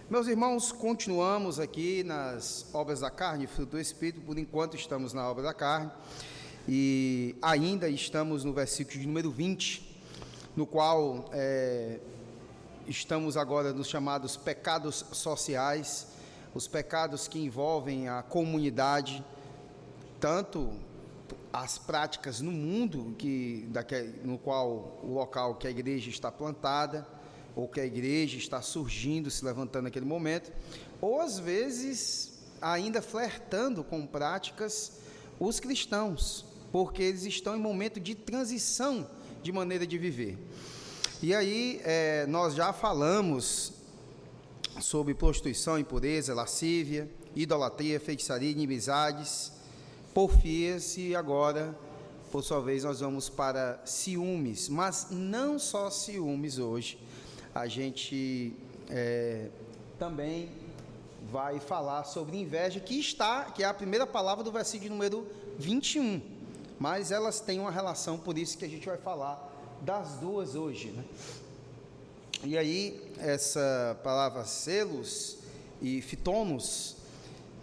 Meus irmãos, continuamos aqui nas obras da carne, fruto do Espírito. Por enquanto estamos na obra da carne e ainda estamos no versículo de número 20, no qual estamos agora nos chamados pecados sociais, os pecados que envolvem a comunidade, tanto as práticas no mundo, no qual o local que a igreja está plantada, ou que a igreja está surgindo, se levantando naquele momento, ou às vezes ainda flertando com práticas os cristãos, porque eles estão em momento de transição de maneira de viver. E aí nós já falamos sobre prostituição, impureza, lascívia, idolatria, feitiçaria, inimizades, porfias, e agora, por sua vez, nós vamos para ciúmes, mas não só ciúmes hoje. A gente também vai falar sobre inveja, que é a primeira palavra do versículo número 21, mas elas têm uma relação, por isso que a gente vai falar das duas hoje, né? E aí, essa palavra selos e fitonos,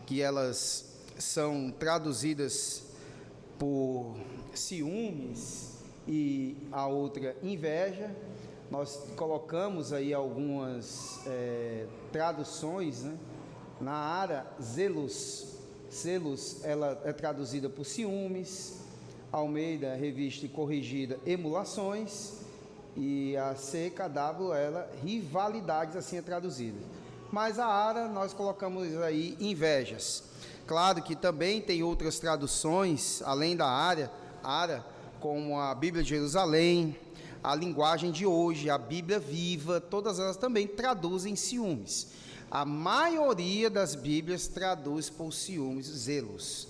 que elas são traduzidas por ciúmes e a outra inveja. Nós colocamos aí algumas traduções, né? Na área, zelos, ela é traduzida por ciúmes, Almeida, revista e corrigida, emulações, e a CKW, ela, rivalidades, assim é traduzida. Mas a área, nós colocamos aí invejas. Claro que também tem outras traduções, além da área, como a Bíblia de Jerusalém, a linguagem de hoje, a Bíblia Viva, todas elas também traduzem ciúmes. A maioria das Bíblias traduz por ciúmes, zelos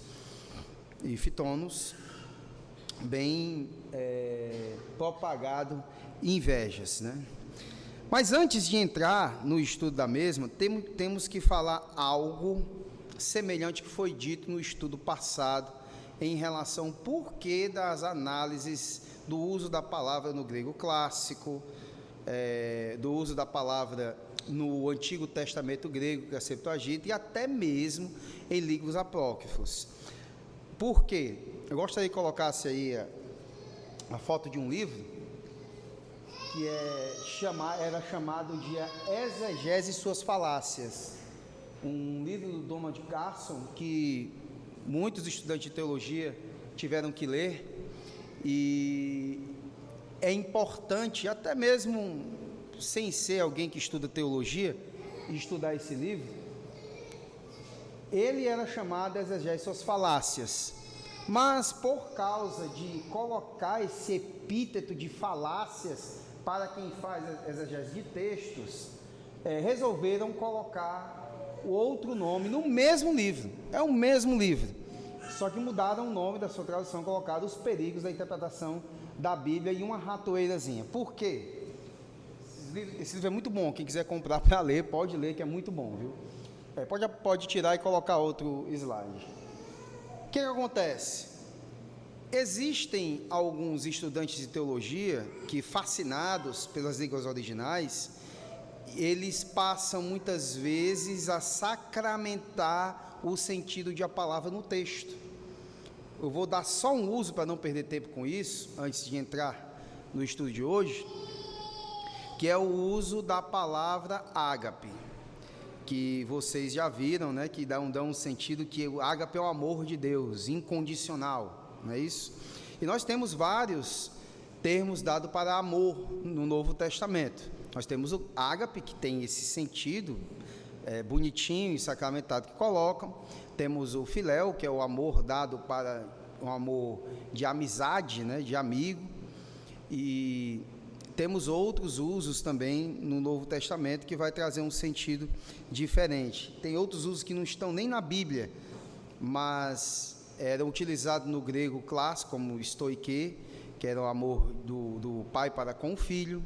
e fitonos, bem propagado, invejas, né? Mas antes de entrar no estudo da mesma, temos que falar algo semelhante que foi dito no estudo passado, em relação ao porquê das análises do uso da palavra no grego clássico, do uso da palavra no Antigo Testamento grego, que é a Septuaginta, e até mesmo em livros apócrifos. Por quê? Eu gostaria que colocasse aí a foto de um livro que era chamado de Exegese e Suas Falácias, um livro do Donald Carson que muitos estudantes de teologia tiveram que ler, e é importante, até mesmo sem ser alguém que estuda teologia, estudar esse livro. Ele era chamado Exegese e Suas Falácias, mas por causa de colocar esse epíteto de falácias para quem faz exegese de textos, resolveram colocar o outro nome no mesmo livro. É o mesmo livro, só que mudaram o nome da sua tradução, colocaram os perigos da interpretação da Bíblia e uma ratoeirazinha. Por quê? Esse livro é muito bom, quem quiser comprar para ler, pode ler, que é muito bom, viu? Pode tirar e colocar outro slide. O que acontece? Existem alguns estudantes de teologia que, fascinados pelas línguas originais, eles passam muitas vezes a sacramentar o sentido de a palavra no texto. Eu vou dar só um uso para não perder tempo com isso, antes de entrar no estudo de hoje, que é o uso da palavra ágape, que vocês já viram, né, que dá um sentido que o ágape é o amor de Deus, incondicional, não é isso? E nós temos vários termos dados para amor no Novo Testamento. Nós temos o ágape, que tem esse sentido bonitinho e sacramentado que colocam. Temos o filéu, que é o amor dado para um amor de amizade, né, de amigo. E temos outros usos também no Novo Testamento que vai trazer um sentido diferente. Tem outros usos que não estão nem na Bíblia, mas eram utilizados no grego clássico, como stoike, que era o amor do pai para com o filho.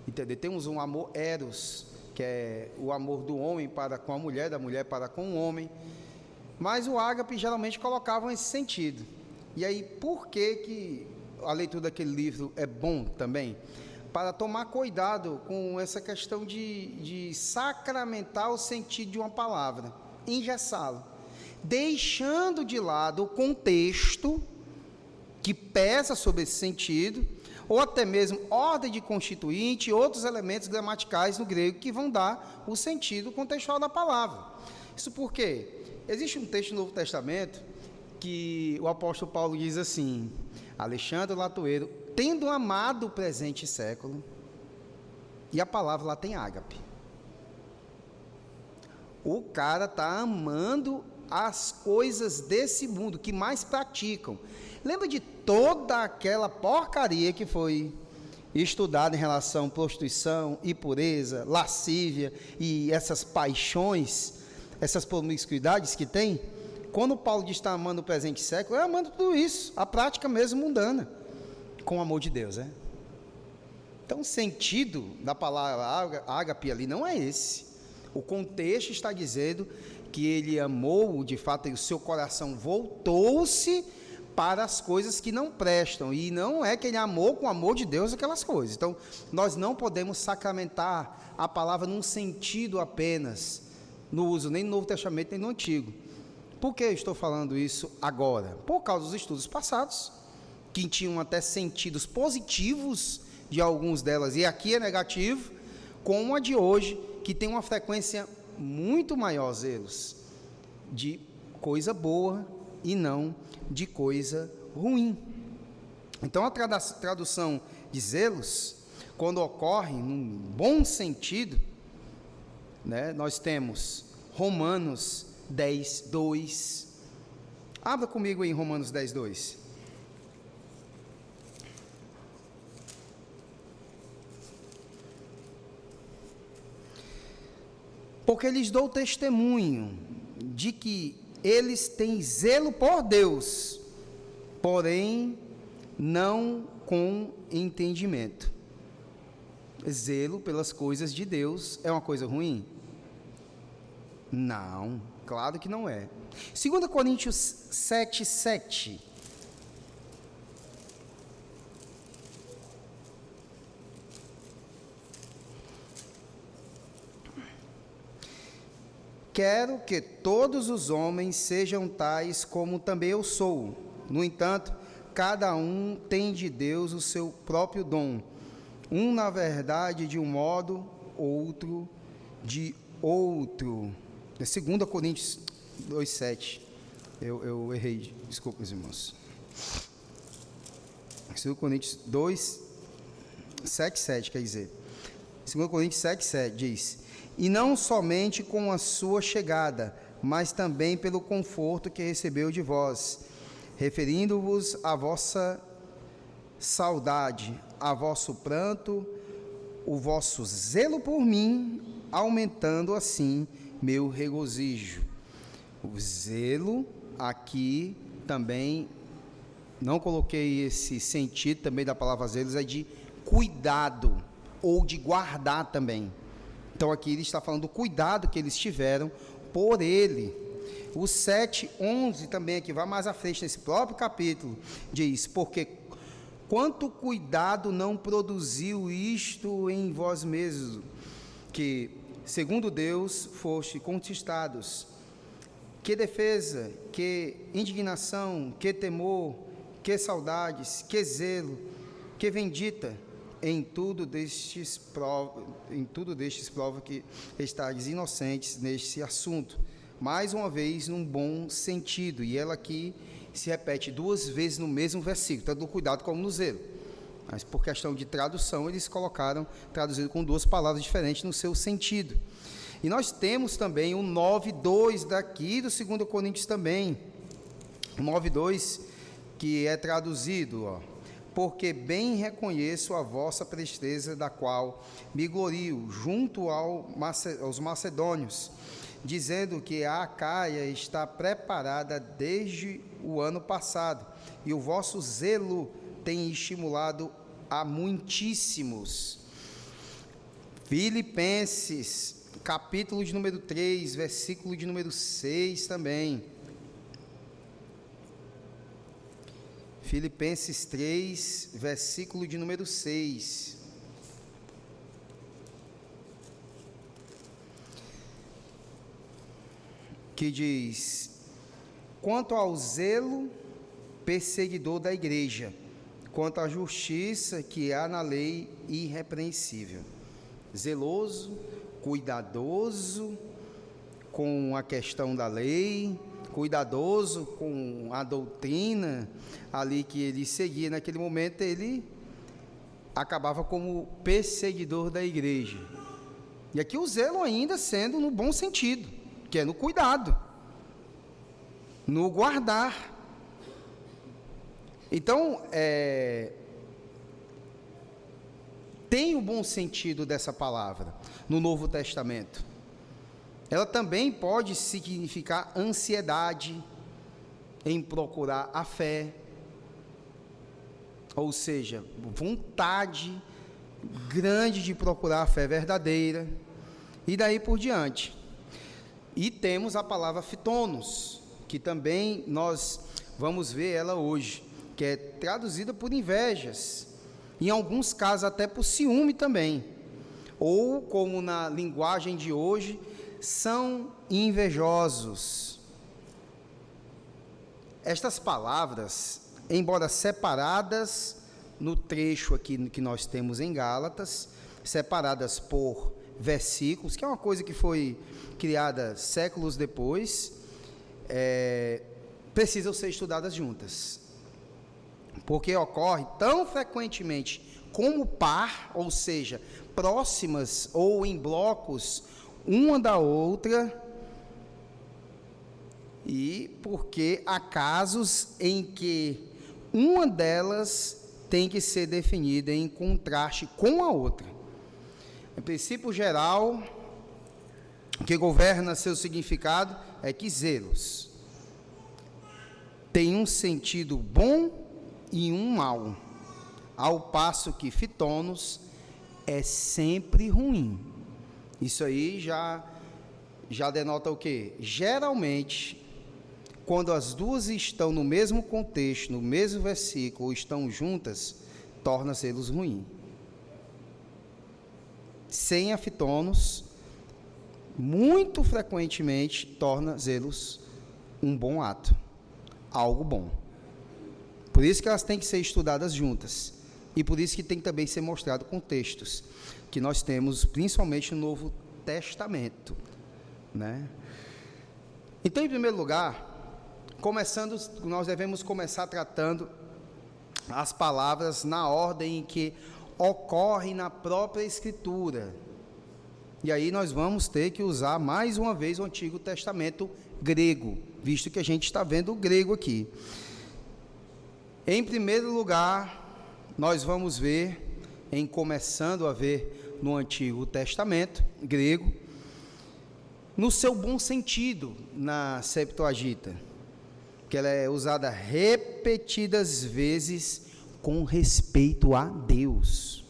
Entendeu? Temos um amor eros, que é o amor do homem para com a mulher, da mulher para com o homem. Mas o ágape geralmente colocavam esse sentido. E aí, por que a leitura daquele livro é bom também? para tomar cuidado com essa questão de sacramentar o sentido de uma palavra, engessá-la, deixando de lado o contexto que pesa sobre esse sentido, ou até mesmo ordem de constituinte e outros elementos gramaticais no grego que vão dar o sentido contextual da palavra. Isso porque existe um texto no Novo Testamento que o apóstolo Paulo diz assim: Alexandre Latoeiro, tendo amado o presente século, e a palavra lá tem ágape. O cara está amando as coisas desse mundo, que mais praticam. Lembra de toda aquela porcaria que foi estudada em relação à prostituição, impureza, lascívia e essas paixões, essas promiscuidades que tem? Quando Paulo diz que está amando o presente século, é amando tudo isso, a prática mesmo mundana, com o amor de Deus, né? Então, o sentido da palavra ágape ali não é esse. O contexto está dizendo que ele amou, de fato, e o seu coração voltou-se para as coisas que não prestam, e não é que ele amou com o amor de Deus aquelas coisas. Então, nós não podemos sacramentar a palavra num sentido apenas, no uso nem no Novo Testamento, nem no Antigo. Por que eu estou falando isso agora? Por causa dos estudos passados, que tinham até sentidos positivos de alguns delas, e aqui é negativo, como a de hoje, que tem uma frequência muito maior, zelos, de coisa boa e não de coisa ruim. Então, a tradução de zelos, quando ocorre num bom sentido, né, nós temos Romanos 10, 2. Abra comigo em Romanos 10, 2. Porque lhes dou testemunho de que eles têm zelo por Deus, porém não com entendimento. Zelo pelas coisas de Deus é uma coisa ruim? Não, claro que não é. 2 Coríntios 7, 7. Quero que todos os homens sejam tais como também eu sou. No entanto, cada um tem de Deus o seu próprio dom. Um, na verdade, de um modo, outro de outro. É 2 Coríntios 2, 7. Eu errei, desculpa, meus irmãos. 2 Coríntios 2, 7, 7, quer dizer. 2 Coríntios 7, 7 diz: e não somente com a sua chegada, mas também pelo conforto que recebeu de vós, referindo-vos à vossa saudade, a vosso pranto, o vosso zelo por mim, aumentando assim meu regozijo. O zelo, aqui também, não coloquei esse sentido também da palavra zelos, é de cuidado, ou de guardar também. Então, aqui ele está falando do cuidado que eles tiveram por ele. O 7, 11 também, aqui vai mais à frente, nesse próprio capítulo, diz: porque quanto cuidado não produziu isto em vós mesmos, que, segundo Deus, foste conquistados. Que defesa, que indignação, que temor, que saudades, que zelo, que bendita. Em tudo destes prova que estáis inocentes neste assunto. Mais uma vez, num bom sentido. E ela aqui se repete 2 vezes no mesmo versículo, tanto no cuidado como no zelo. Mas por questão de tradução, eles colocaram, traduzido com 2 palavras diferentes no seu sentido. E nós temos também o 9:2 daqui do 2 Coríntios também. O 9:2, que é traduzido, porque bem reconheço a vossa presteza, da qual me glorio, junto aos macedônios, dizendo que a Acaia está preparada desde o ano passado, e o vosso zelo tem estimulado a muitíssimos. Filipenses, capítulo de número 3, versículo de número 6 também. Filipenses 3, versículo de número 6. que diz: quanto ao zelo perseguidor da igreja, quanto à justiça que há na lei irrepreensível. Zeloso, cuidadoso com a questão da lei, cuidadoso com a doutrina ali que ele seguia. Naquele momento ele acabava como perseguidor da igreja. E aqui o zelo ainda sendo no bom sentido, que é no cuidado, no guardar. Então, tem o bom sentido dessa palavra no Novo Testamento. Ela também pode significar ansiedade em procurar a fé, ou seja, vontade grande de procurar a fé verdadeira, e daí por diante. E temos a palavra fitonos, que também nós vamos ver ela hoje, que é traduzida por invejas, em alguns casos até por ciúme também, ou como na linguagem de hoje, são invejosos. Estas palavras, embora separadas no trecho aqui que nós temos em Gálatas, separadas por versículos, que é uma coisa que foi criada séculos depois, precisam ser estudadas juntas, porque ocorre tão frequentemente como par, ou seja, próximas ou em blocos uma da outra, e porque há casos em que uma delas tem que ser definida em contraste com a outra. O princípio geral que governa seu significado é que zelos tem um sentido bom e um mau, ao passo que fitonos é sempre ruim. Isso aí já denota o quê? Geralmente, quando as duas estão no mesmo contexto, no mesmo versículo, ou estão juntas, torna zelos ruim. Sem a fitonos, muito frequentemente, torna zelos um bom ato, algo bom. Por isso que elas têm que ser estudadas juntas, e por isso que tem que também ser mostrado com textos, que nós temos, principalmente no Novo Testamento, né? Então, em primeiro lugar, nós devemos começar tratando as palavras na ordem em que ocorrem na própria Escritura. E aí nós vamos ter que usar mais uma vez o Antigo Testamento grego, visto que a gente está vendo o grego aqui. Em primeiro lugar, nós vamos ver, começando a ver no Antigo Testamento grego, no seu bom sentido na Septuaginta, que ela é usada repetidas vezes com respeito a Deus.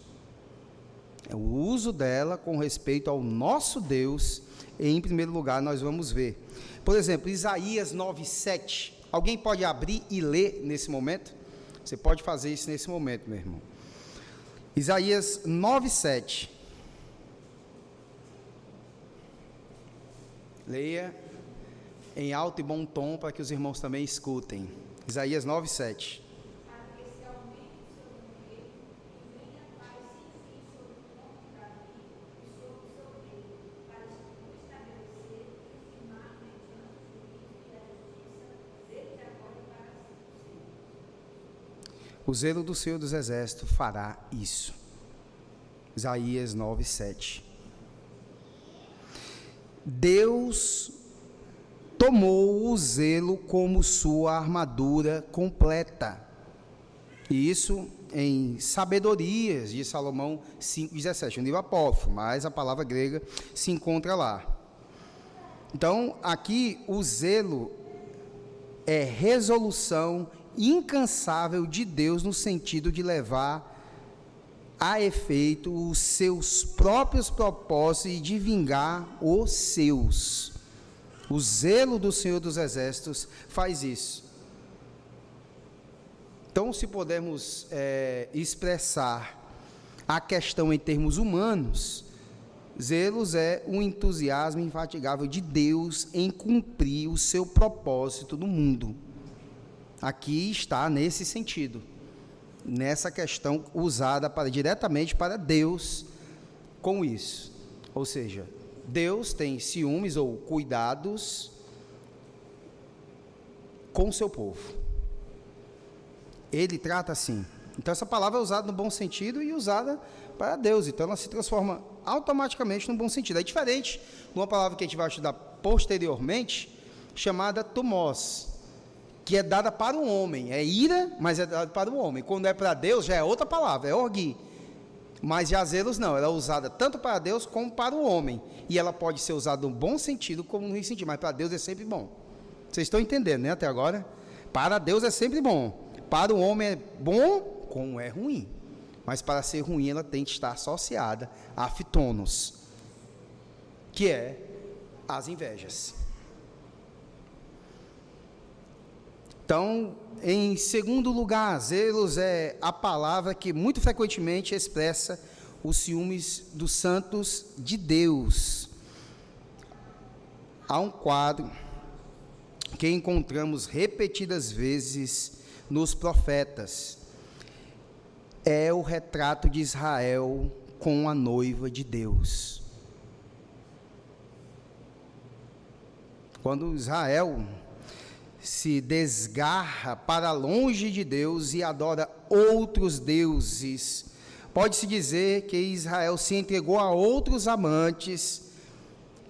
O uso dela com respeito ao nosso Deus, em primeiro lugar, nós vamos ver. Por exemplo, Isaías 9:7. Alguém pode abrir e ler nesse momento? Você pode fazer isso nesse momento, meu irmão. Isaías 9:7. Leia em alto e bom tom para que os irmãos também escutem. Isaías 9:7. O zelo do Senhor dos Exércitos fará isso. Isaías 9:7. Deus tomou o zelo como sua armadura completa. E isso em Sabedorias de Salomão 5:17, um livro apócrifo, mas a palavra grega se encontra lá. Então, aqui o zelo é resolução incansável de Deus no sentido de levar a efeito os seus próprios propósitos e de vingar os seus. O zelo do Senhor dos Exércitos faz isso. Então, se pudermos expressar a questão em termos humanos, Zelos é um entusiasmo infatigável de Deus em cumprir o seu propósito no mundo. Aqui está nesse sentido, nessa questão usada diretamente para Deus com isso. Ou seja, Deus tem ciúmes ou cuidados com o seu povo. Ele trata assim. Então essa palavra é usada no bom sentido e usada para Deus. Então ela se transforma automaticamente no bom sentido. É diferente de uma palavra que a gente vai estudar posteriormente, chamada tumós, que é dada para o homem. É ira, mas é dada para o homem. Quando é para Deus, já é outra palavra, é orgui. Mas já zelos não, ela é usada tanto para Deus como para o homem. E ela pode ser usada no bom sentido como no ruim sentido, mas para Deus é sempre bom. Vocês estão entendendo, né, até agora? Para Deus é sempre bom. Para o homem é bom, como é ruim. Mas para ser ruim, ela tem que estar associada a fitonos, que é as invejas. Então, em segundo lugar, zelos é a palavra que muito frequentemente expressa os ciúmes dos santos de Deus. Há um quadro que encontramos repetidas vezes nos profetas. É o retrato de Israel com a noiva de Deus. Quando Israel se desgarra para longe de Deus e adora outros deuses, pode-se dizer que Israel se entregou a outros amantes,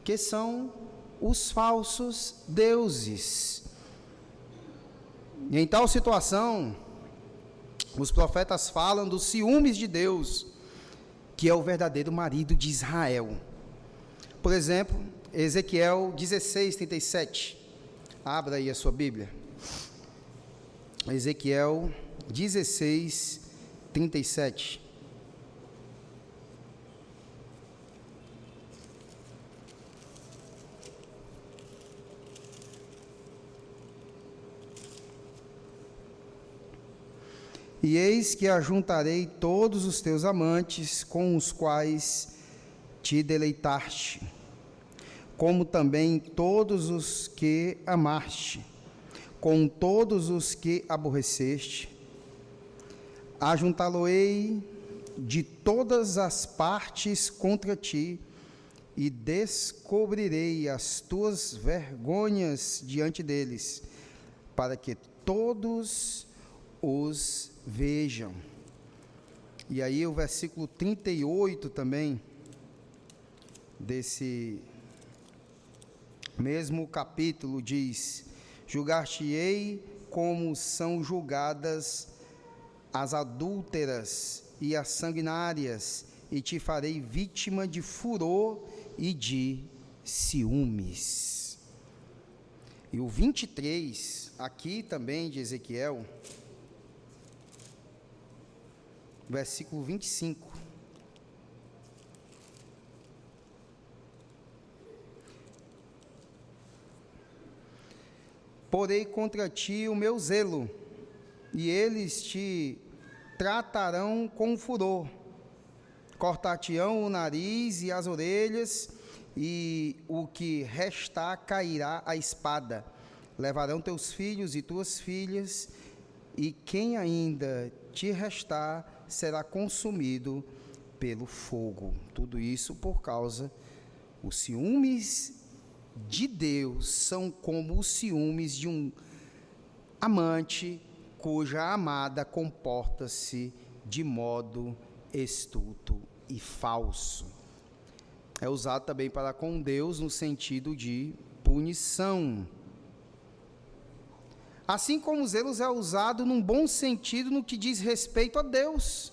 que são os falsos deuses. E em tal situação, os profetas falam dos ciúmes de Deus, que é o verdadeiro marido de Israel. Por exemplo, Ezequiel 16:37. Abra aí a sua Bíblia. Ezequiel 16:37. E eis que ajuntarei todos os teus amantes com os quais te deleitaste, como também todos os que amaste, com todos os que aborreceste. Ajuntá-lo-ei de todas as partes contra ti, e descobrirei as tuas vergonhas diante deles, para que todos os vejam. E aí o versículo 38 também, desse mesmo capítulo, diz: julgar-te-ei como são julgadas as adúlteras e as sanguinárias, e te farei vítima de furor e de ciúmes. E o 23, aqui também de Ezequiel, versículo 25. Porei contra ti o meu zelo, e eles te tratarão com furor. Cortar-te-ão o nariz e as orelhas, e o que restar cairá a espada. Levarão teus filhos e tuas filhas, e quem ainda te restar será consumido pelo fogo. Tudo isso por causa os ciúmes de Deus são como os ciúmes de um amante cuja amada comporta-se de modo estulto e falso. É usado também para com Deus no sentido de punição. Assim como zelos é usado num bom sentido no que diz respeito a Deus,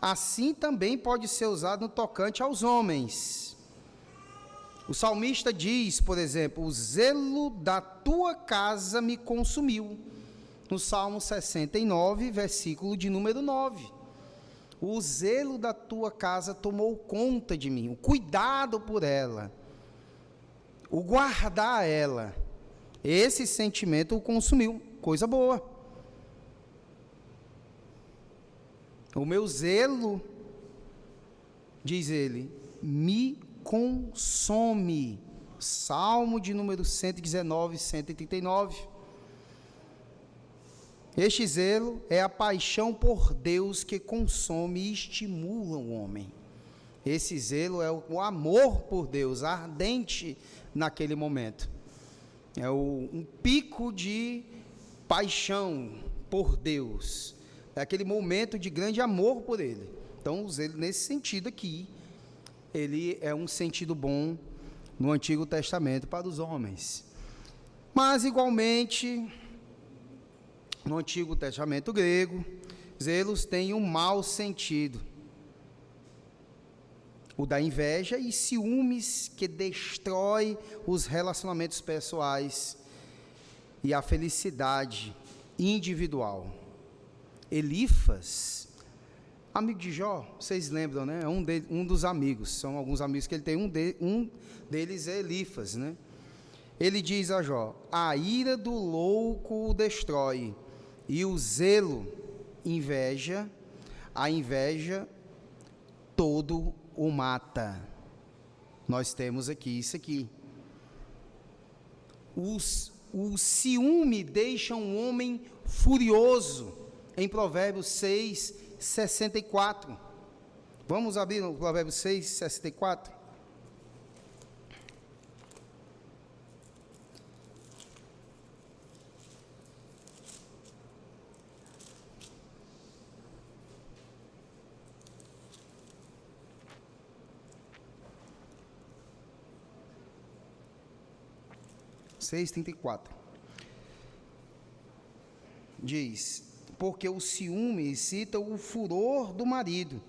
assim também pode ser usado no tocante aos homens. O salmista diz, por exemplo: o zelo da tua casa me consumiu. No Salmo 69, versículo de número 9. O zelo da tua casa tomou conta de mim, o cuidado por ela, o guardar ela. Esse sentimento o consumiu, coisa boa. O meu zelo, diz ele, me consome. Salmo de número 119, 139. Este zelo é a paixão por Deus que consome e estimula o homem. Esse zelo é o amor por Deus, ardente naquele momento. É um pico de paixão por Deus. É aquele momento de grande amor por Ele. Então, o zelo, nesse sentido aqui, ele é um sentido bom no Antigo Testamento para os homens. Mas, igualmente, no Antigo Testamento grego, zelos têm um mau sentido. O da inveja e ciúmes que destrói os relacionamentos pessoais e a felicidade individual. Elifas, amigo de Jó, vocês lembram, né? É um dos amigos, são alguns amigos que ele tem, um deles é Elifas, né? Ele diz a Jó: a ira do louco o destrói, e o zelo, a inveja, todo o mata. Nós temos aqui isso aqui. O ciúme deixa um homem furioso, em Provérbios 6, 64. Vamos abrir o Provérbios 6, 64. Diz: porque o ciúme excita o furor do marido,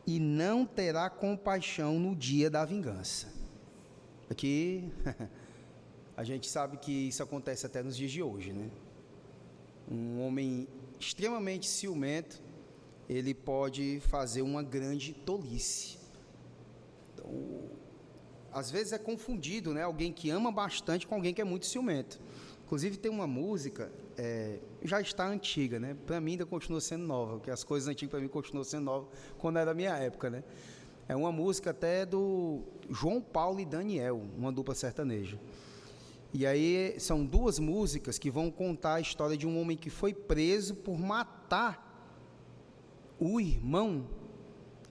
e não terá compaixão no dia da vingança. Aqui, a gente sabe que isso acontece até nos dias de hoje, né? Um homem extremamente ciumento, ele pode fazer uma grande tolice. Então, às vezes é confundido, né? Alguém que ama bastante com alguém que é muito ciumento. Inclusive tem uma música, já está antiga, né? Para mim ainda continua sendo nova, porque as coisas antigas para mim continuam sendo novas quando era da minha época, né? É uma música até do João Paulo e Daniel, uma dupla sertaneja. E aí são duas músicas que vão contar a história de um homem que foi preso por matar o irmão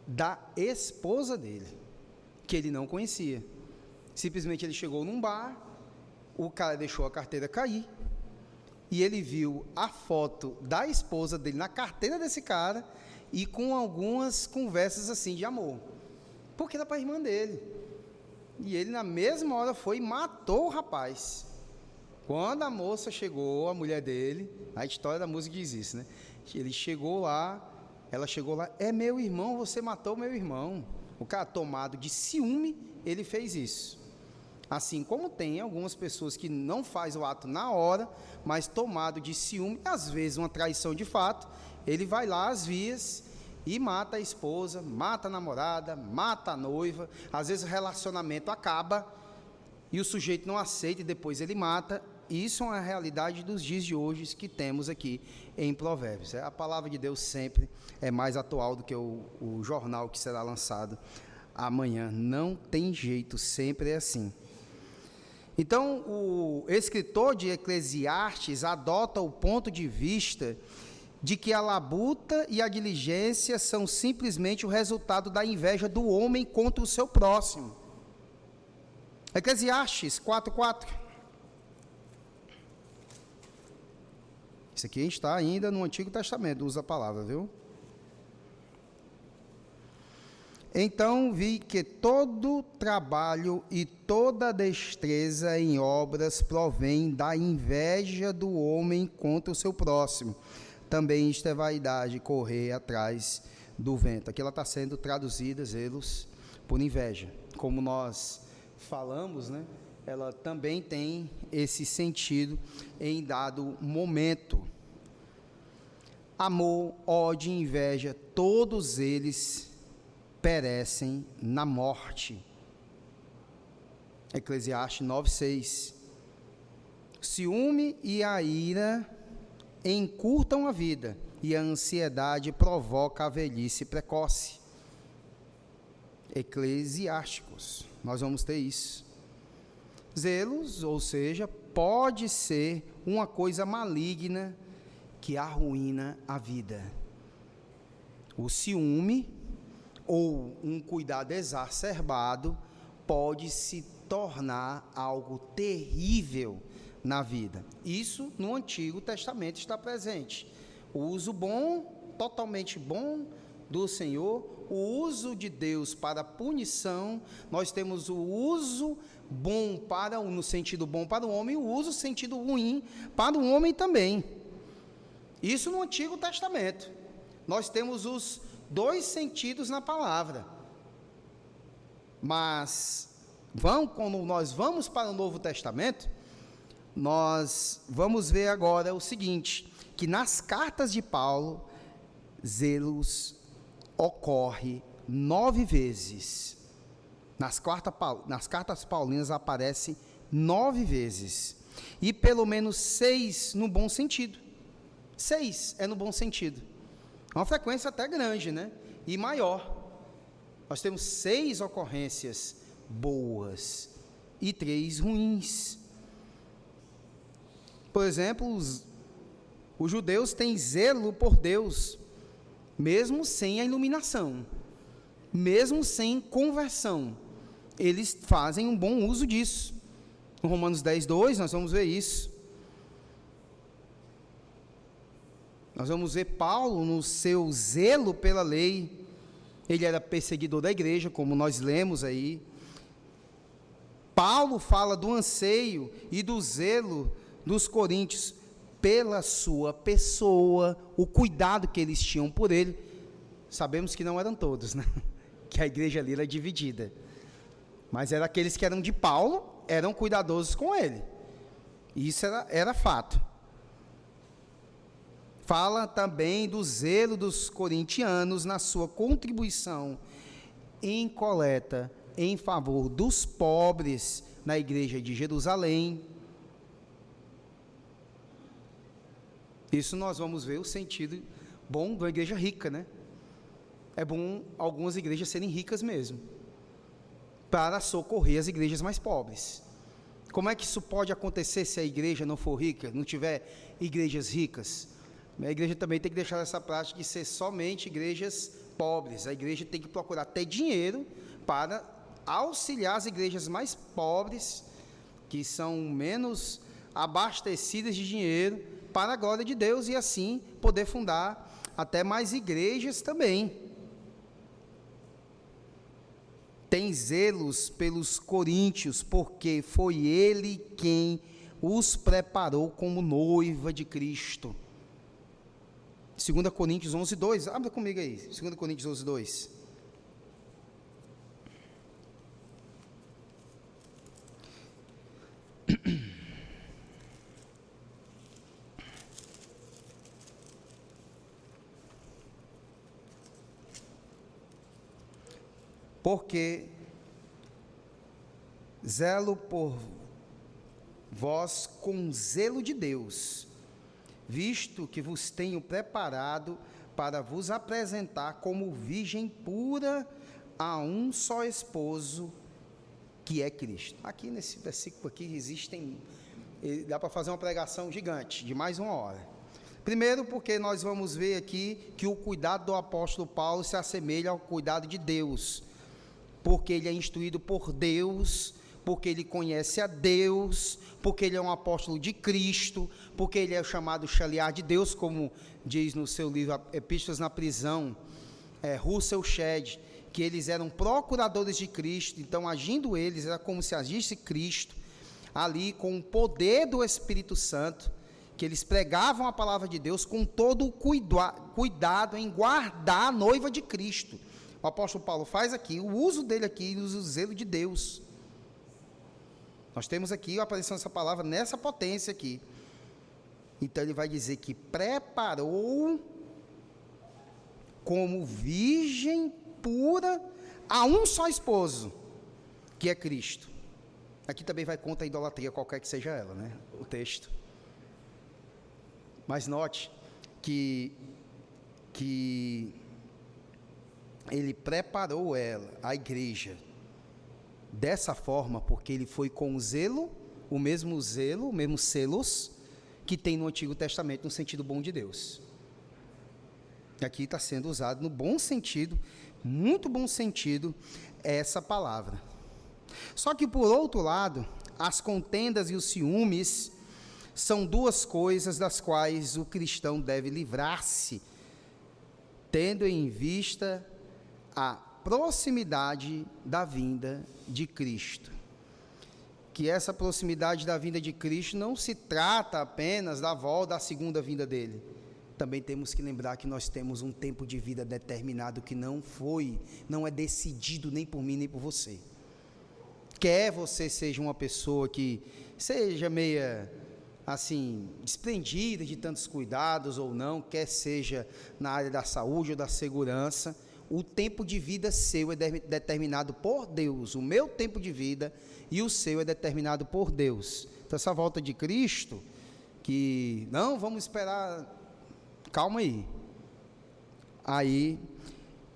da esposa dele, que ele não conhecia. Simplesmente ele chegou num bar, o cara deixou a carteira cair, e ele viu a foto da esposa dele na carteira desse cara, e com algumas conversas assim de amor, porque era para a irmã dele. E ele na mesma hora foi e matou o rapaz. Quando a moça chegou, a mulher dele, a história da música diz isso, né? Ele chegou lá, ela chegou lá: é meu irmão, você matou meu irmão. O cara, tomado de ciúme, ele fez isso. Assim como tem algumas pessoas que não fazem o ato na hora, mas tomado de ciúme, às vezes uma traição de fato, ele vai lá às vias e mata a esposa, mata a namorada, mata a noiva. Às vezes o relacionamento acaba e o sujeito não aceita e depois ele mata. Isso é uma realidade dos dias de hoje que temos aqui em Provérbios. A palavra de Deus sempre é mais atual do que o jornal que será lançado amanhã. Não tem jeito, sempre é assim. Então, o escritor de Eclesiastes adota o ponto de vista de que a labuta e a diligência são simplesmente o resultado da inveja do homem contra o seu próximo. Eclesiastes 4:4. Isso aqui está ainda no Antigo Testamento, usa a palavra, viu? Então vi que todo trabalho e toda destreza em obras provém da inveja do homem contra o seu próximo. Também isto é vaidade, correr atrás do vento. Aqui ela está sendo traduzida, zelos, por inveja. Como nós falamos, né? Ela também tem esse sentido em dado momento. Amor, ódio e inveja, todos eles perecem na morte. Eclesiastes 9:6. Ciúme e a ira encurtam a vida, e a ansiedade provoca a velhice precoce. eclesiásticos. Nós vamos ter isso. Zelos, ou seja, pode ser uma coisa maligna que arruína a vida. O ciúme ou um cuidado exacerbado pode se tornar algo terrível na vida. Isso no Antigo Testamento está presente. O uso bom, totalmente bom do Senhor, o uso de Deus para punição. Nós temos o uso bom no sentido bom para o homem, e o uso sentido ruim para o homem também. Isso no Antigo Testamento. Nós temos os dois sentidos na palavra. Mas quando nós vamos para o Novo Testamento, nós vamos ver agora o seguinte, que nas cartas de Paulo, zelos ocorre 9 vezes. Nas cartas paulinas aparece 9 vezes. E pelo menos 6 no bom sentido. 6 é no bom sentido. Uma frequência até grande, né? E maior. Nós temos 6 ocorrências boas e 3 ruins. Por exemplo, os judeus têm zelo por Deus, mesmo sem a iluminação, mesmo sem conversão, eles fazem um bom uso disso. No Romanos 10:2, nós vamos ver isso. Nós vamos ver Paulo no seu zelo pela lei. Ele era perseguidor da igreja, como nós lemos aí. Paulo fala do anseio e do zelo dos coríntios pela sua pessoa, o cuidado que eles tinham por ele. Sabemos que não eram todos, né? Que a igreja ali era dividida. Mas eram aqueles que eram de Paulo, eram cuidadosos com ele. Isso era fato. Fala também do zelo dos corintianos na sua contribuição em coleta em favor dos pobres na igreja de Jerusalém. Isso nós vamos ver o sentido bom da igreja rica, né? É bom algumas igrejas serem ricas mesmo, para socorrer as igrejas mais pobres. Como é que isso pode acontecer se a igreja não for rica, não tiver igrejas ricas? A igreja também tem que deixar essa prática de ser somente igrejas pobres. A igreja tem que procurar ter dinheiro para auxiliar as igrejas mais pobres, que são menos abastecidas de dinheiro, para a glória de Deus, e assim poder fundar até mais igrejas também. Tem zelos pelos coríntios, porque foi ele quem os preparou como noiva de Cristo. 2 Coríntios 11:2, abra comigo aí, 2 Coríntios 11:2. Porque zelo por vós com zelo de Deus, visto que vos tenho preparado para vos apresentar como virgem pura a um só esposo, que é Cristo. Aqui nesse versículo aqui dá para fazer uma pregação gigante, de mais uma hora. Primeiro, porque nós vamos ver aqui que o cuidado do apóstolo Paulo se assemelha ao cuidado de Deus, porque ele é instruído por Deus, porque ele conhece a Deus, porque ele é um apóstolo de Cristo, porque ele é chamado chalear de Deus, como diz no seu livro Epístolas na Prisão, Russell Shedd, que eles eram procuradores de Cristo. Então, agindo eles, era como se agisse Cristo, ali com o poder do Espírito Santo, que eles pregavam a palavra de Deus com todo o cuidado em guardar a noiva de Cristo. O apóstolo Paulo faz aqui, o uso dele aqui, o zelo de Deus. Nós temos aqui a aparição dessa palavra nessa potência aqui. Então ele vai dizer que preparou como virgem pura a um só esposo, que é Cristo. Aqui também vai contra a idolatria, qualquer que seja ela, né? O texto. Mas note que ele preparou ela, a igreja, dessa forma, porque ele foi com zelo, o mesmo selos, que tem no Antigo Testamento, no sentido bom de Deus. Aqui está sendo usado no bom sentido, muito bom sentido, essa palavra. Só que, por outro lado, as contendas e os ciúmes são duas coisas das quais o cristão deve livrar-se, tendo em vista a proximidade da vinda de Cristo. Que essa proximidade da vinda de Cristo não se trata apenas da volta, da segunda vinda dele. Também temos que lembrar que nós temos um tempo de vida determinado que não é decidido nem por mim nem por você. Quer você seja uma pessoa que seja meia, assim, desprendida de tantos cuidados ou não, quer seja na área da saúde ou da segurança, o tempo de vida seu é determinado por Deus. O meu tempo de vida e o seu é determinado por Deus. Então, essa volta de Cristo, que não, vamos esperar, calma aí. Aí,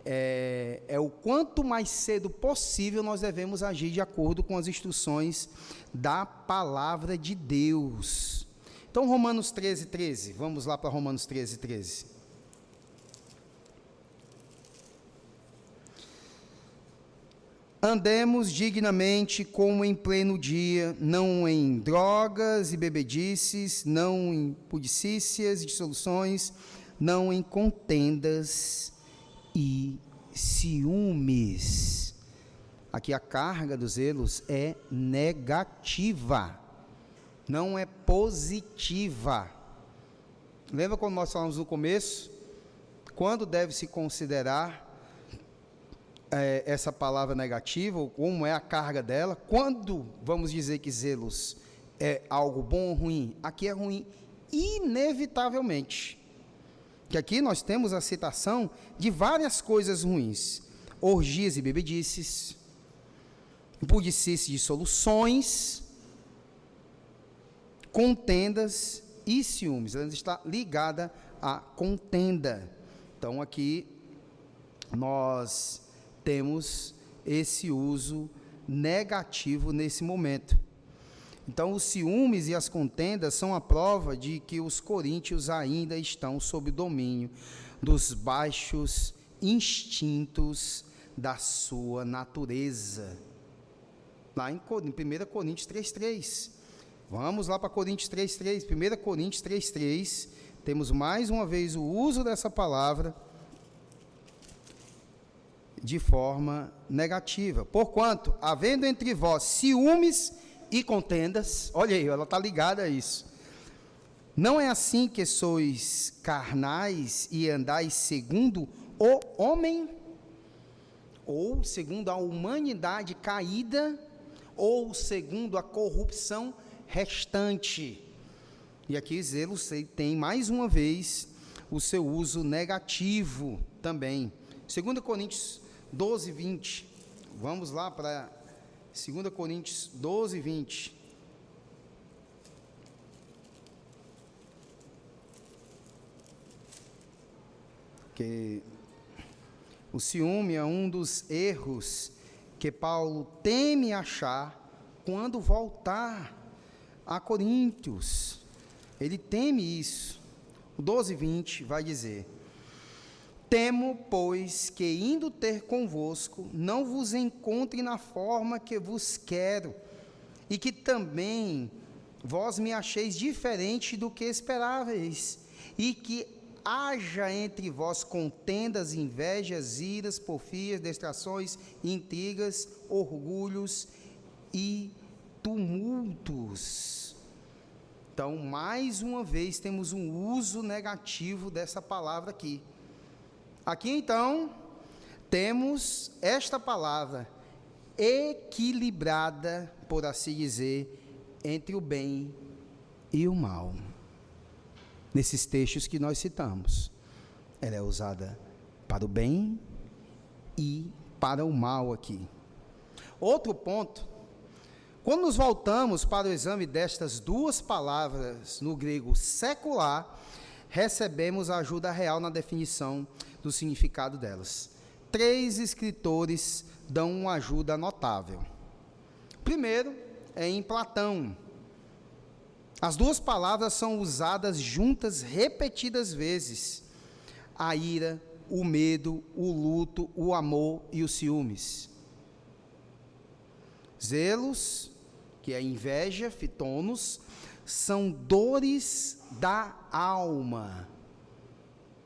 é o quanto mais cedo possível nós devemos agir de acordo com as instruções da palavra de Deus. Então, Romanos 13, vamos lá para Romanos 13. Andemos dignamente como em pleno dia, não em drogas e bebedices, não em pudicícias e dissoluções, não em contendas e ciúmes. Aqui a carga dos zelos é negativa, não é positiva. Lembra quando nós falamos no começo? Quando deve se considerar essa palavra negativa, ou como é a carga dela? Quando vamos dizer que zelos é algo bom ou ruim? Aqui é ruim, inevitavelmente. Que aqui nós temos a citação de várias coisas ruins: orgias e bebedices, impudicícia de dissoluções, contendas e ciúmes. Ela está ligada à contenda. Então aqui nós temos esse uso negativo nesse momento. Então, os ciúmes e as contendas são a prova de que os coríntios ainda estão sob o domínio dos baixos instintos da sua natureza. Lá em 1 Coríntios 3,3. Vamos lá para Coríntios 3,3. 1 Coríntios 3,3. Temos mais uma vez o uso dessa palavra de forma negativa. Porquanto, havendo entre vós ciúmes e contendas, olha aí, ela está ligada a isso. Não é assim que sois carnais e andais segundo o homem, ou segundo a humanidade caída, ou segundo a corrupção restante. E aqui zelos tem mais uma vez o seu uso negativo também. 2 Coríntios 12, 20. Vamos lá para 2 Coríntios 12, 20. Que o ciúme é um dos erros que Paulo teme achar quando voltar a Coríntios. Ele teme isso. O 12, 20 vai dizer: temo, pois, que indo ter convosco, não vos encontre na forma que vos quero, e que também vós me acheis diferente do que esperáveis, e que haja entre vós contendas, invejas, iras, porfias, distrações, intrigas, orgulhos e tumultos. Então, mais uma vez, temos um uso negativo dessa palavra aqui. Aqui, então, temos esta palavra equilibrada, por assim dizer, entre o bem e o mal. Nesses textos que nós citamos, ela é usada para o bem e para o mal aqui. Outro ponto, quando nos voltamos para o exame destas duas palavras no grego secular, recebemos a ajuda real na definição do significado delas. 3 escritores dão uma ajuda notável. Primeiro é em Platão. As 2 palavras são usadas juntas repetidas vezes: a ira, o medo, o luto, o amor e os ciúmes. Zelos, que é inveja, fitonos, são dores da alma.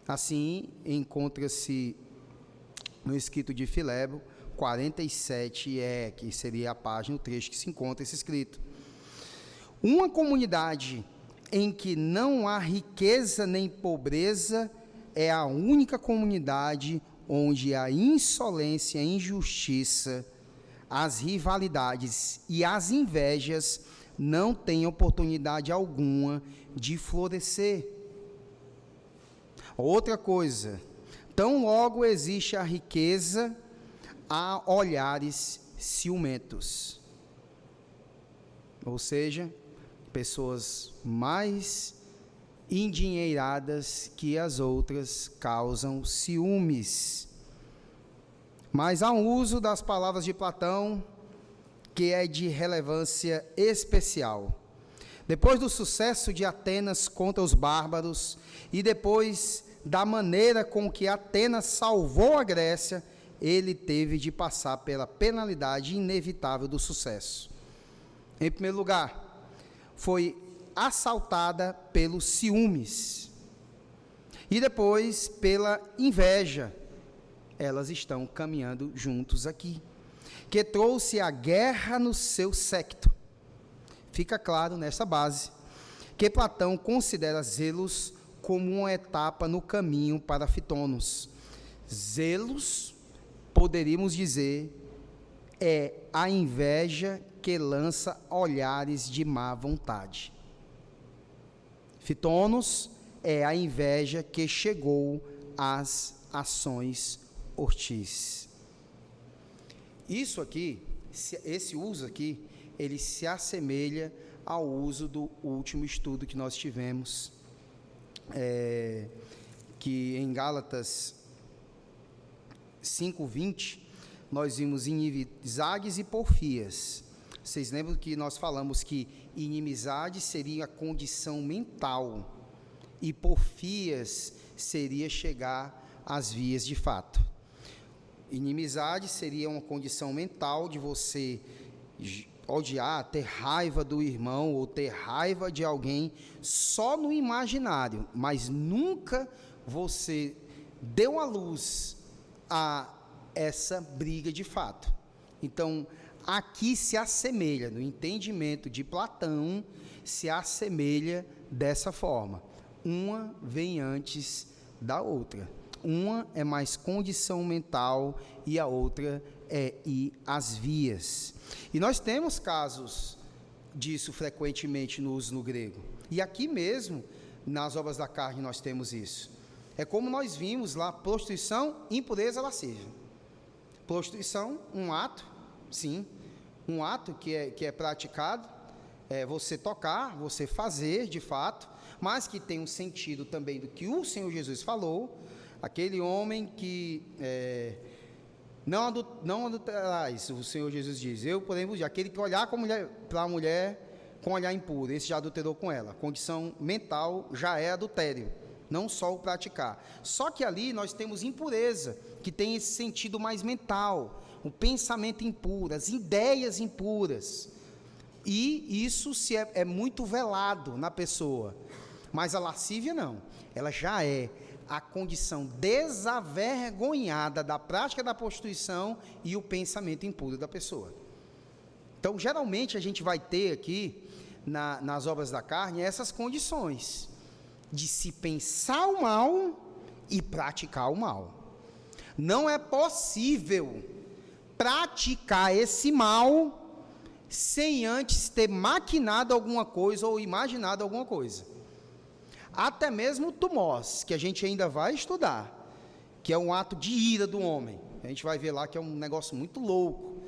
Assim, encontra-se no escrito de Filebo 47, que seria a página, o trecho que se encontra esse escrito. Uma comunidade em que não há riqueza nem pobreza é a única comunidade onde a insolência, a injustiça, as rivalidades e as invejas não têm oportunidade alguma de florescer. Outra coisa, tão logo existe a riqueza, há olhares ciumentos. Ou seja, pessoas mais endinheiradas que as outras causam ciúmes. Mas há um uso das palavras de Platão que é de relevância especial. Depois do sucesso de Atenas contra os bárbaros e depois da maneira com que Atenas salvou a Grécia, ele teve de passar pela penalidade inevitável do sucesso. Em primeiro lugar, foi assaltada pelos ciúmes e depois pela inveja. Elas estão caminhando juntos aqui, que trouxe a guerra no seu séquito. Fica claro nessa base que Platão considera Zelos como uma etapa no caminho para Fitonos. Zelos, poderíamos dizer, é a inveja que lança olhares de má vontade. Fitonos é a inveja que chegou às ações hostis. Isso aqui, esse uso aqui, ele se assemelha ao uso do último estudo que nós tivemos, que em Gálatas 5:20, nós vimos inimizades e porfias. Vocês lembram que nós falamos que inimizade seria a condição mental e porfias seria chegar às vias de fato. Inimizade seria uma condição mental de você odiar, ter raiva do irmão ou ter raiva de alguém só no imaginário, mas nunca você deu à luz a essa briga de fato. Então, aqui se assemelha, no entendimento de Platão, se assemelha dessa forma. Uma vem antes da outra. Uma é mais condição mental e a outra é ir às vias. E nós temos casos disso frequentemente no uso no grego. E aqui mesmo, nas obras da carne, nós temos isso. É como nós vimos lá, prostituição, impureza, lascívia. Prostituição, um ato, sim, um ato que é praticado, é você tocar, você fazer de fato, mas que tem um sentido também do que o Senhor Jesus falou, aquele homem que não adulterais, o Senhor Jesus diz, eu porém vos digo, aquele que olhar para a mulher com olhar impuro, esse já adulterou com ela, condição mental já é adultério, não só o praticar. Só que ali nós temos impureza, que tem esse sentido mais mental, o pensamento impuro, as ideias impuras, e isso é muito velado na pessoa, mas a lascívia não, ela já é a condição desavergonhada da prática da prostituição e o pensamento impuro da pessoa. Então, geralmente, a gente vai ter aqui, nas obras da carne, essas condições de se pensar o mal e praticar o mal. Não é possível praticar esse mal sem antes ter maquinado alguma coisa ou imaginado alguma coisa. Até mesmo o tumós, que a gente ainda vai estudar, que é um ato de ira do homem. A gente vai ver lá que é um negócio muito louco,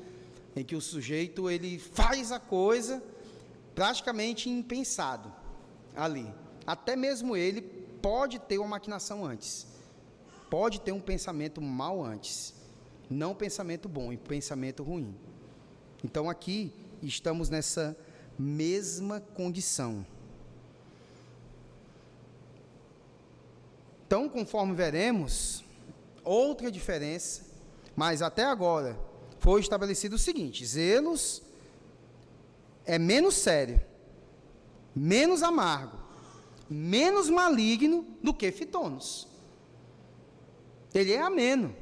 em que o sujeito ele faz a coisa praticamente impensado ali. Até mesmo ele pode ter uma maquinação antes, pode ter um pensamento mal antes, não pensamento bom e pensamento ruim. Então aqui estamos nessa mesma condição. Então, conforme veremos, outra diferença, mas até agora foi estabelecido o seguinte: zelos é menos sério, menos amargo, menos maligno do que fitonos. Ele é ameno.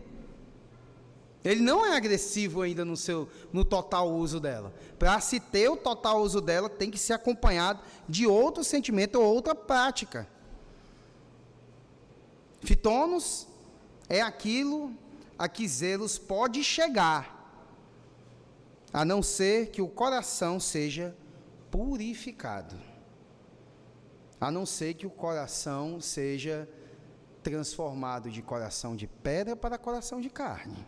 Ele não é agressivo ainda no total uso dela. Para se ter o total uso dela, tem que ser acompanhado de outro sentimento ou outra prática. Fitonos é aquilo a que zelos pode chegar, a não ser que o coração seja purificado, a não ser que o coração seja transformado de coração de pedra para coração de carne.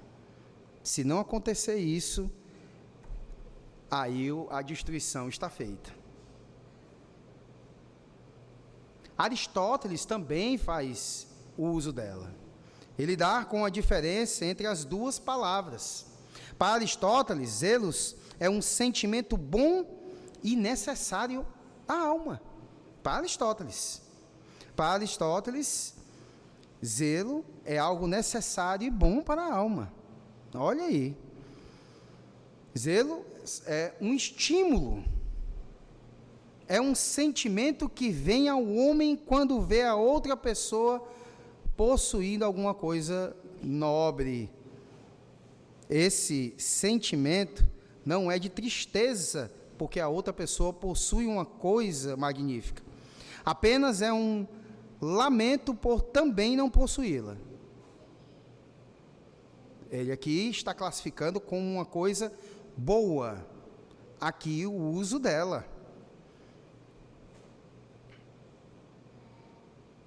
Se não acontecer isso, aí a destruição está feita. Aristóteles também faz uso dela. Ele dá com a diferença entre as duas palavras. Para Aristóteles, zelos é um sentimento bom e necessário à alma. Para Aristóteles, zelo é algo necessário e bom para a alma. Olha aí. Zelo é um estímulo. É um sentimento que vem ao homem quando vê a outra pessoa possuindo alguma coisa nobre. Esse sentimento não é de tristeza, porque a outra pessoa possui uma coisa magnífica. Apenas é um lamento por também não possuí-la. Ele aqui está classificando como uma coisa boa, aqui o uso dela.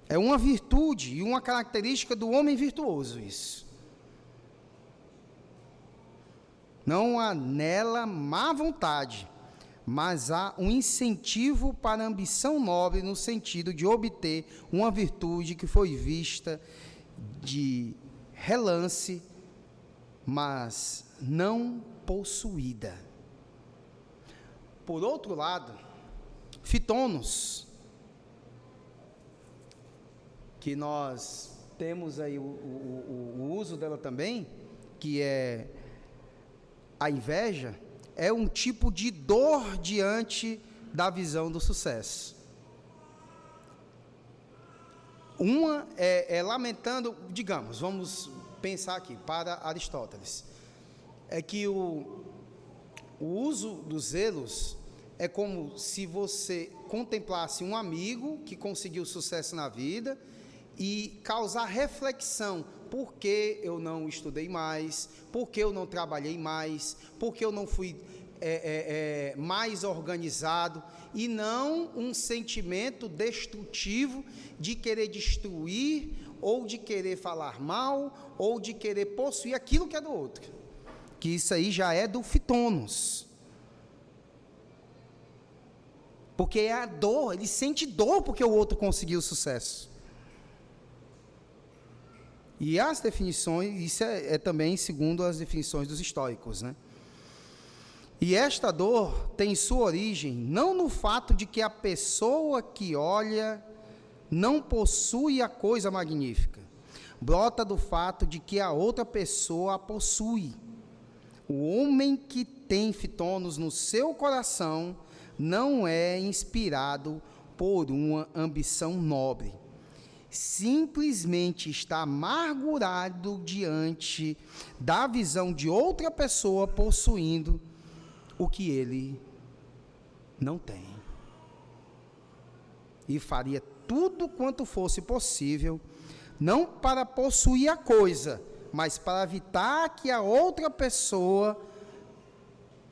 É uma virtude e uma característica do homem virtuoso isso. Não há nela má vontade, mas há um incentivo para a ambição nobre no sentido de obter uma virtude que foi vista de relance, mas não possuída. Por outro lado, fitonos, que nós temos aí o uso dela também, que é a inveja, é um tipo de dor diante da visão do sucesso. Uma é lamentando, digamos, vamos pensar aqui, para Aristóteles, é que o uso dos zelos é como se você contemplasse um amigo que conseguiu sucesso na vida e causar reflexão: por que eu não estudei mais, por que eu não trabalhei mais, por que eu não fui mais organizado, e não um sentimento destrutivo de querer destruir, ou de querer falar mal, ou de querer possuir aquilo que é do outro, que isso aí já é do fitonos, porque é a dor, ele sente dor porque o outro conseguiu sucesso. E as definições, isso é também segundo as definições dos estoicos, né? E esta dor tem sua origem não no fato de que a pessoa que olha não possui a coisa magnífica, brota do fato de que a outra pessoa a possui. O homem que tem fitonos no seu coração não é inspirado por uma ambição nobre, simplesmente está amargurado diante da visão de outra pessoa possuindo o que ele não tem. E faria tudo quanto fosse possível, não para possuir a coisa, mas para evitar que a outra pessoa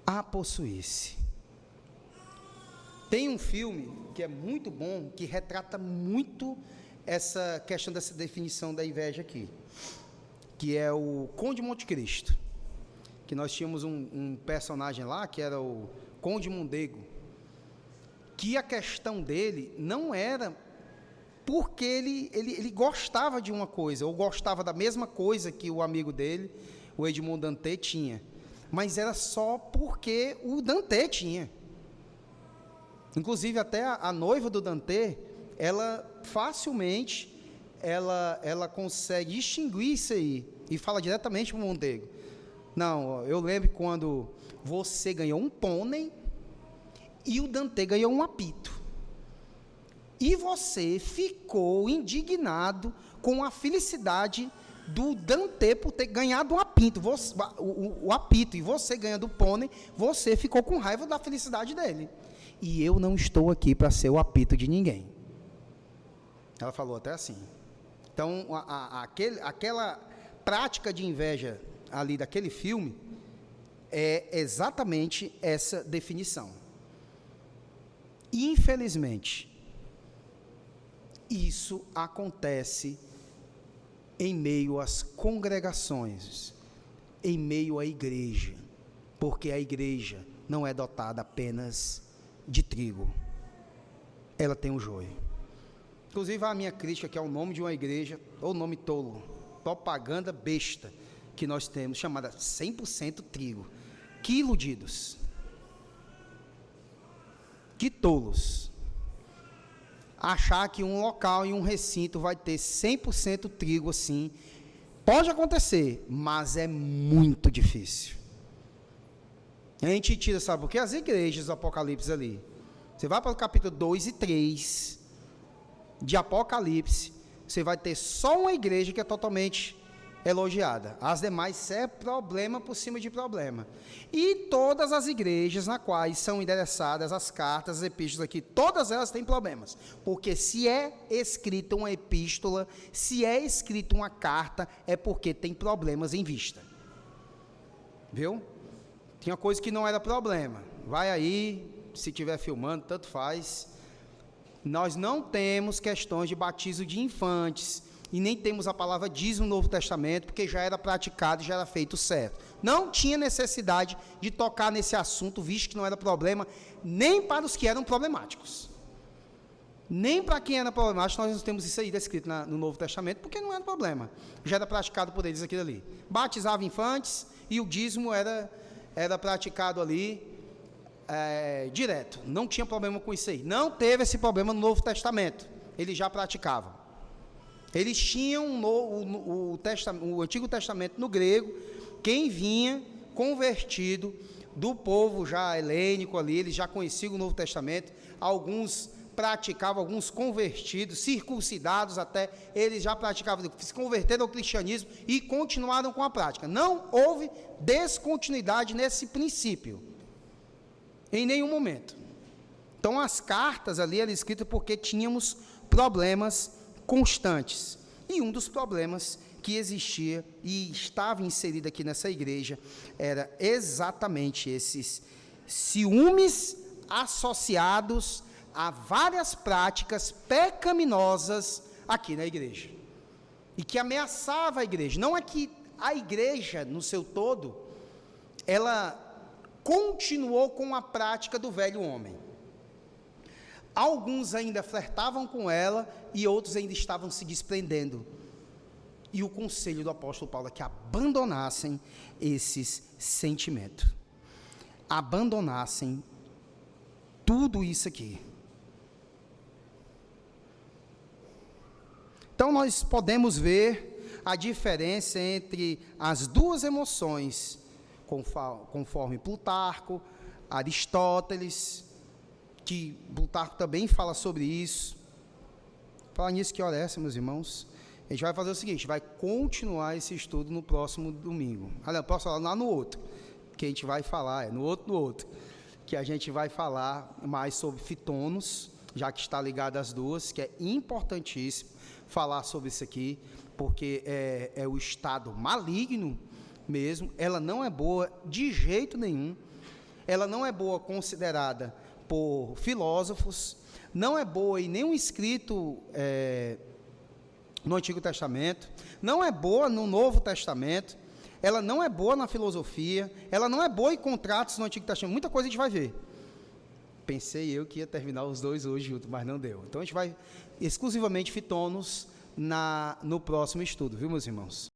a possuísse. Tem um filme que é muito bom, que retrata muito essa questão dessa definição da inveja aqui, que é o Conde Monte Cristo, que nós tínhamos um personagem lá, que era o Conde Mondego, que a questão dele não era porque ele gostava de uma coisa, ou gostava da mesma coisa que o amigo dele, o Edmond Dantes tinha, mas era só porque o Dantes tinha. Inclusive, até a noiva do Dantes, ela facilmente, ela consegue distinguir isso aí, e fala diretamente para o Montego. Não, eu lembro quando você ganhou um pônei, e o Dantes ganhou um apito. E você ficou indignado com a felicidade do Dantes por ter ganhado um apito, o apito, e você ganhando o pônei, você ficou com raiva da felicidade dele. E eu não estou aqui para ser o apito de ninguém. Ela falou até assim. Então, aquela prática de inveja ali daquele filme é exatamente essa definição. Infelizmente, isso acontece em meio às congregações, em meio à igreja, porque a igreja não é dotada apenas de trigo, ela tem o joio. Inclusive, a minha crítica que é o nome de uma igreja, ou nome tolo, propaganda besta, que nós temos, chamada 100% trigo. Que iludidos, que tolos, achar que um local e um recinto vai ter 100% trigo assim. Pode acontecer, mas é muito difícil. A gente tira, sabe por quê? As igrejas do Apocalipse ali. Você vai para o capítulo 2 e 3 de Apocalipse, você vai ter só uma igreja que é totalmente elogiada. As demais é problema por cima de problema. E todas as igrejas na quais são endereçadas as cartas, as epístolas aqui, todas elas têm problemas. Porque se é escrita uma epístola, se é escrita uma carta, é porque tem problemas em vista. Viu? Tinha coisa que não era problema. Vai aí, se estiver filmando, tanto faz. Nós não temos questões de batismo de infantes, e nem temos a palavra dízimo no Novo Testamento, porque já era praticado e já era feito certo. Não tinha necessidade de tocar nesse assunto, visto que não era problema, nem para os que eram problemáticos. Nem para quem era problemático, nós não temos isso aí descrito no Novo Testamento, porque não era problema. Já era praticado por eles aquilo ali. Batizava infantes, e o dízimo era praticado ali, direto. Não tinha problema com isso aí. Não teve esse problema no Novo Testamento. Eles já praticavam. Eles tinham o Antigo Testamento no grego. Quem vinha convertido do povo já helênico ali, eles já conheciam o Novo Testamento. Alguns praticavam, alguns convertidos, circuncidados até, eles já praticavam, se converteram ao cristianismo e continuaram com a prática. Não houve descontinuidade nesse princípio, em nenhum momento. Então, as cartas ali eram escritas porque tínhamos problemas constantes. E um dos problemas que existia e estava inserido aqui nessa igreja era exatamente esses ciúmes associados a várias práticas pecaminosas aqui na igreja. E que ameaçava a igreja. Não é que a igreja, no seu todo, ela continuou com a prática do velho homem. Alguns ainda flertavam com ela e outros ainda estavam se desprendendo. E o conselho do apóstolo Paulo é que abandonassem esses sentimentos. Abandonassem tudo isso aqui. Então, nós podemos ver a diferença entre as duas emoções, conforme Plutarco, Aristóteles, que Plutarco também fala sobre isso. Falar nisso, que hora é essa, meus irmãos? A gente vai fazer o seguinte, vai continuar esse estudo no próximo domingo. Aliás, posso falar lá no outro, que a gente vai falar, no outro, que a gente vai falar mais sobre fitonos, já que está ligado às duas, que é importantíssimo falar sobre isso aqui, porque é o estado maligno mesmo, ela não é boa de jeito nenhum, ela não é boa considerada por filósofos, não é boa em nenhum escrito no Antigo Testamento, não é boa no Novo Testamento, ela não é boa na filosofia, ela não é boa em contratos no Antigo Testamento, muita coisa a gente vai ver. Pensei eu que ia terminar os dois hoje juntos, mas não deu. Então a gente vai exclusivamente fitonos no próximo estudo, viu, meus irmãos?